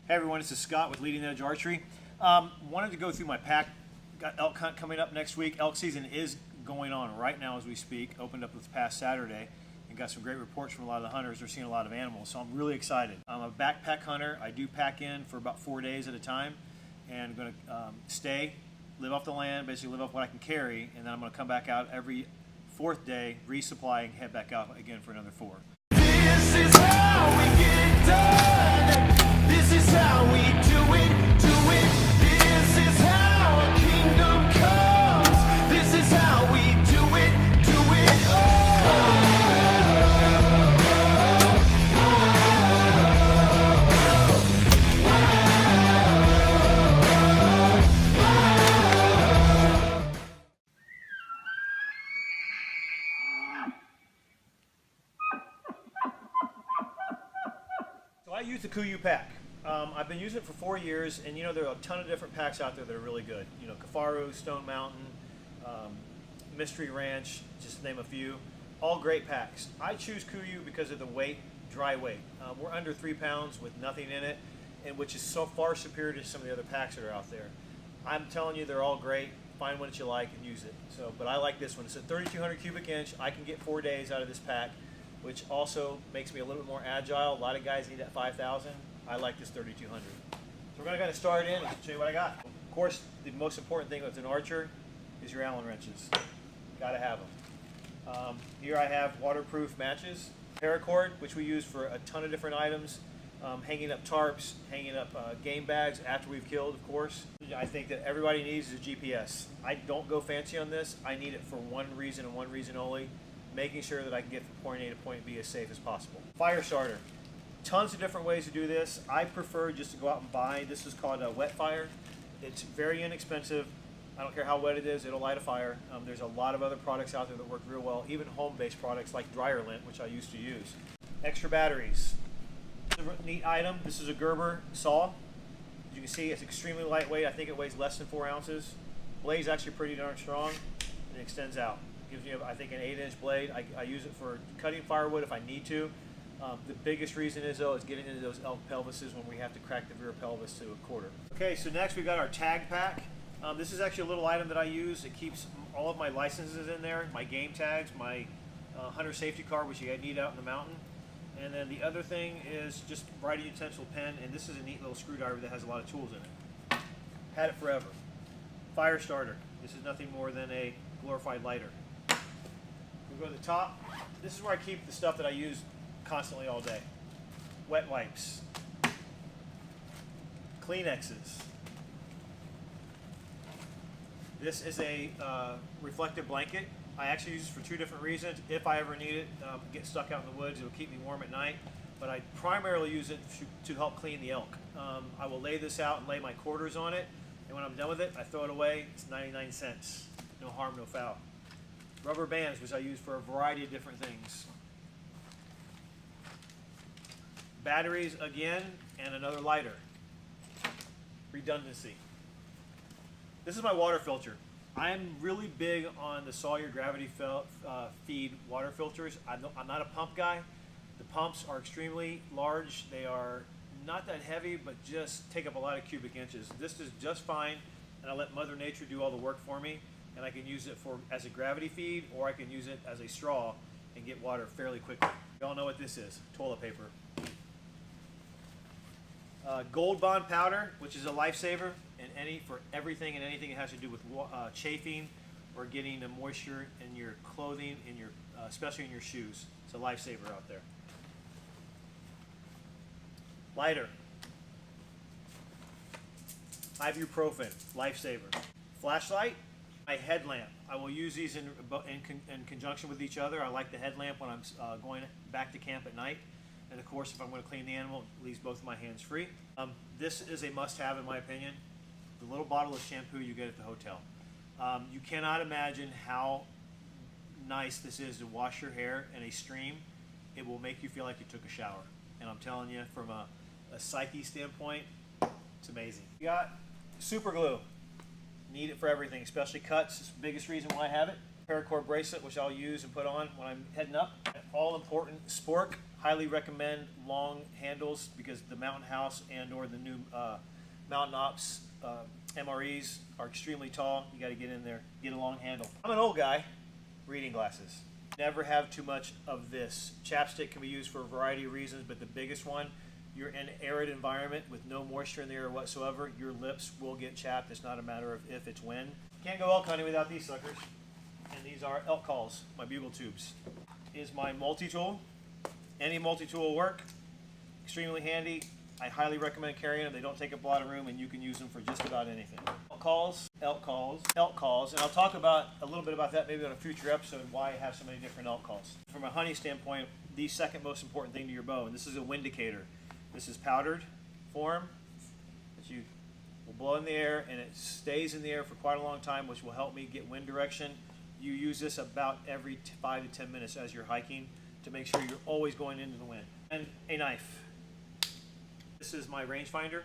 Hey everyone, this is Scott with Leading Edge Archery. Wanted to go through my pack. Got elk hunt coming up next week. Elk season is going on right now as we speak. Opened up this past Saturday and got some great reports from a lot of the hunters. They're seeing a lot of animals, so I'm really excited. I'm a backpack hunter. I do pack in for about 4 days at a time, and I'm going to stay, live off the land, basically live off what I can carry, and then I'm going to come back out every 4th day, resupply, and head back out again for another 4. This is how we get it done. This is how we do it, do it. This is how a kingdom comes. This is how we do it, do it. So I use the KUIU pack. I've been using it for 4 years, and you know, there are a ton of different packs out there that are really good. You know, KUIU, Stone Mountain, Mystery Ranch, just to name a few. All great packs. I choose KUIU because of the weight, dry weight. We're under 3 pounds with nothing in it, and which is so far superior to some of the other packs that are out there. I'm telling you, they're all great. Find one that you like and use it. So, but I like this one. It's a 3,200 cubic inch. I can get 4 days out of this pack, which also makes me a little bit more agile. A lot of guys need that 5,000. I like this 3,200. So we're going to kind of start in and show you what I got. Of course, the most important thing with an archer is your Allen wrenches. Got to have them. Here I have waterproof matches, paracord, which we use for a ton of different items, hanging up tarps, hanging up game bags after we've killed, of course. I think that everybody needs is a GPS. I don't go fancy on this. I need it for one reason and one reason only, making sure that I can get from point A to point B as safe as possible. Fire starter. Tons of different ways to do this. I prefer just to go out and buy. This is called a wet fire. It's very inexpensive. I don't care how wet it is, it'll light a fire. There's a lot of other products out there that work real well, even home-based products like dryer lint, which I used to use. Extra batteries. This is a neat item. This is a Gerber saw. As you can see, it's extremely lightweight. I think it weighs less than 4 ounces. Blade's actually pretty darn strong, and it extends out. Gives you, I think, an 8-inch blade. I use it for cutting firewood if I need to. The biggest reason is, though, is getting into those elk pelvises when we have to crack the rear pelvis to a quarter. Okay, so next we've got our tag pack. This is actually a little item that I use. It keeps all of my licenses in there, my game tags, my hunter safety card, which you need out in the mountain. And then the other thing is just writing utensil pen, and this is a neat little screwdriver that has a lot of tools in it. Had it forever. Fire starter. This is nothing more than a glorified lighter. We go to the top. This is where I keep the stuff that I use constantly all day. Wet wipes. Kleenexes. This is a reflective blanket. I actually use this for 2 different reasons. If I ever need it, get stuck out in the woods, it'll keep me warm at night. But I primarily use it to help clean the elk. I will lay this out and lay my quarters on it, and when I'm done with it, I throw it away. It's 99 cents. No harm, no foul. Rubber bands, which I use for a variety of different things. Batteries again, and another lighter. Redundancy. This is my water filter. I'm really big on the Sawyer gravity feed water filters. I'm not a pump guy. The pumps are extremely large. They are not that heavy, but just take up a lot of cubic inches. This is just fine, and I let Mother Nature do all the work for me, and I can use it as a gravity feed, or I can use it as a straw and get water fairly quickly. You all know what this is, toilet paper. Gold Bond powder, which is a lifesaver for everything and anything that has to do with chafing or getting the moisture in your clothing, especially in your shoes. It's a lifesaver out there. Lighter. Ibuprofen, lifesaver. Flashlight. My headlamp. I will use these in conjunction with each other. I like the headlamp when I'm going back to camp at night. And of course, if I'm going to clean the animal, it leaves both of my hands free. This is a must-have in my opinion. The little bottle of shampoo you get at the hotel. You cannot imagine how nice this is to wash your hair in a stream. It will make you feel like you took a shower. And I'm telling you, from a psyche standpoint, it's amazing. You got super glue. Need it for everything, especially cuts. It's the biggest reason why I have it. Paracord bracelet, which I'll use and put on when I'm heading up. All important spork highly recommend long handles because the Mountain House and or the new MTNOPS MREs are extremely tall. You got to get in there, get a long handle. I'm an old guy, reading glasses. Never have too much of this. Chapstick can be used for a variety of reasons, but the biggest one, you're in an arid environment with no moisture in the air whatsoever, your lips will get chapped. It's not a matter of if, it's when. Can't go elk hunting without these suckers. And these are elk calls, my bugle tubes. Is my multi-tool. Any multi-tool will work. Extremely handy. I highly recommend carrying them. They don't take up a lot of room and you can use them for just about anything. Elk calls, elk calls, elk calls, and I'll talk about a little bit about that maybe on a future episode, why I have so many different elk calls. From a hunting standpoint, the second most important thing to your bow, and this is a windicator. This is powdered form that you will blow in the air and it stays in the air for quite a long time, which will help me get wind direction. You use this about every 5 to 10 minutes as you're hiking to make sure you're always going into the wind. And a knife. This is my rangefinder,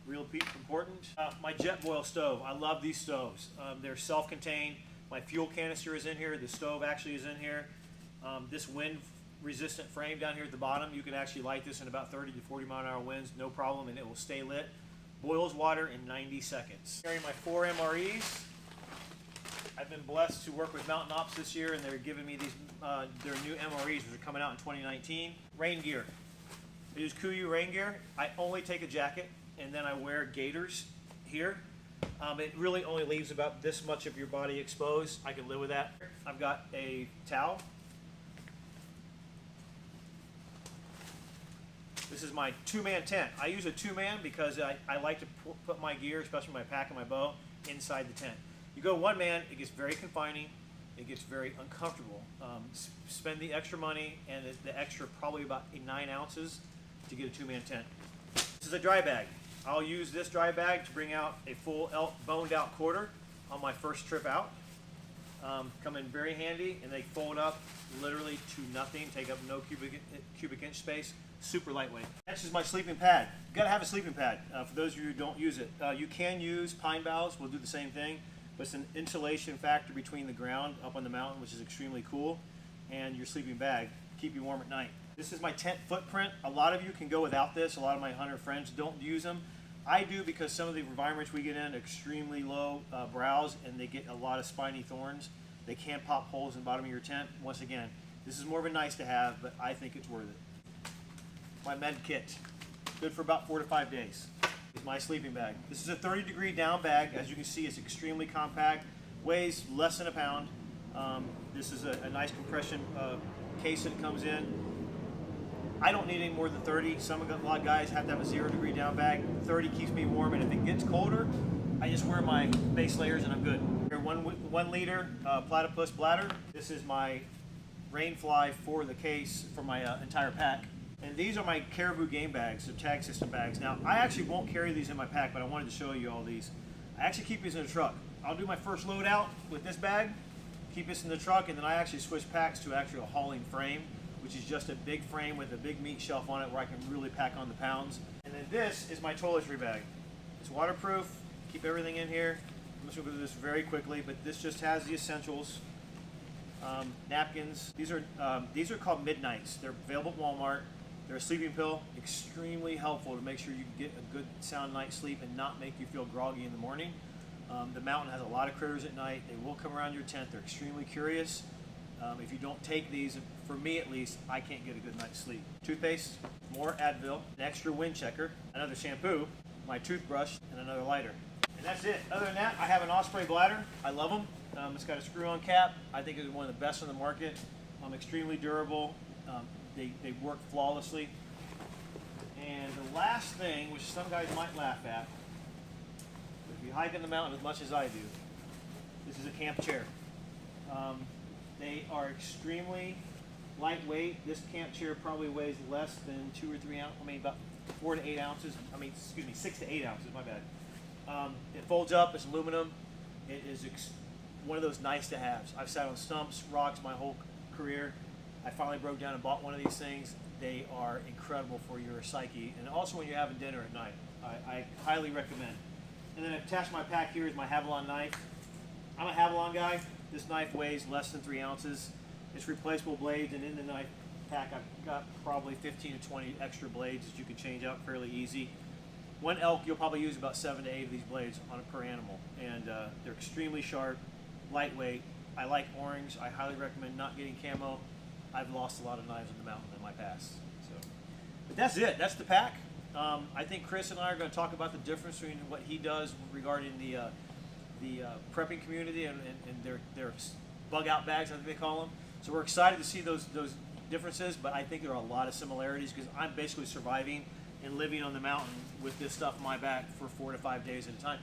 real important. My Jetboil stove, I love these stoves. They're self-contained. My fuel canister is in here, the stove actually is in here. This wind resistant frame down here at the bottom, you can actually light this in about 30 to 40 mile an hour winds, no problem, and it will stay lit. Boils water in 90 seconds. Carrying my 4 MREs. I've been blessed to work with MTNOPS this year, and they're giving me these their new MREs, which are coming out in 2019. Rain gear. I use KUIU rain gear. I only take a jacket, and then I wear gaiters here. It really only leaves about this much of your body exposed. I can live with that. I've got a towel. This is my 2-man tent. I use a 2-man because I like to put my gear, especially my pack and my bow, inside the tent. You go 1-man, it gets very confining, it gets very uncomfortable. Spend the extra money and the extra probably about 9 ounces to get a 2-man tent. This is a dry bag. I'll use this dry bag to bring out a full elk boned out quarter on my first trip out. Come in very handy, and they fold up literally to nothing, take up no cubic inch space, super lightweight. Next is my sleeping pad. You gotta have a sleeping pad for those of you who don't use it. You can use pine boughs, we'll do the same thing, but it's an insulation factor between the ground up on the mountain, which is extremely cool, and your sleeping bag, keep you warm at night. This is my tent footprint. A lot of you can go without this. A lot of my hunter friends don't use them. I do because some of the environments we get in are extremely low brows and they get a lot of spiny thorns. They can pop holes in the bottom of your tent. Once again, this is more of a nice to have, but I think it's worth it. My med kit, good for about 4 to 5 days. Is my sleeping bag. This is a 30-degree down bag. As you can see, it's extremely compact, weighs less than a pound. This is a nice compression case that it comes in. I don't need any more than 30. A lot of guys have to have a 0-degree down bag. 30 keeps me warm, and if it gets colder, I just wear my base layers and I'm good. Here, 1 liter platypus bladder. This is my rain fly for the case for my entire pack. And these are my caribou game bags, the tag system bags. Now, I actually won't carry these in my pack, but I wanted to show you all these. I actually keep these in the truck. I'll do my first load out with this bag, keep this in the truck, and then I actually switch packs to actually a hauling frame, which is just a big frame with a big meat shelf on it where I can really pack on the pounds. And then this is my toiletry bag. It's waterproof, keep everything in here. I'm just gonna go through this very quickly, but this just has the essentials. Napkins. These are called Midnights. They're available at Walmart. They're a sleeping pill, extremely helpful to make sure you can get a good sound night's sleep and not make you feel groggy in the morning. The mountain has a lot of critters at night. They will come around your tent. They're extremely curious. If you don't take these, for me at least, I can't get a good night's sleep. Toothpaste, more Advil, an extra wind checker, another shampoo, my toothbrush, and another lighter. And that's it. Other than that, I have an Osprey bladder. I love them. It's got a screw-on cap. I think it's one of the best on the market. Extremely durable. They work flawlessly. And the last thing, which some guys might laugh at, if you hike in the mountain as much as I do, this is a camp chair. They are extremely lightweight. This camp chair probably weighs less than 2 or 3 ounces. I mean, about 4 to 8 ounces. 6 to 8 ounces. My bad. It folds up. It's aluminum. It is one of those nice to haves. I've sat on stumps, rocks my whole career. I finally broke down and bought one of these things. They are incredible for your psyche, and also when you're having dinner at night. I highly recommend. And then attached to my pack here is my Havalon knife. I'm a Havalon guy. This knife weighs less than 3 ounces. It's replaceable blades, and in the knife pack. I've got probably 15 to 20 extra blades that you can change out fairly easy. One elk, you'll probably use about 7 to 8 of these blades on per animal, and they're extremely sharp, lightweight. I like orange. I highly recommend not getting camo. I've lost a lot of knives on the mountain in my past. So, but that's it. That's the pack. I think Chris and I are going to talk about the difference between what he does regarding the prepping community and their bug out bags, I think they call them. So we're excited to see those differences, but I think there are a lot of similarities because I'm basically surviving and living on the mountain with this stuff on my back for 4 to 5 days at a time.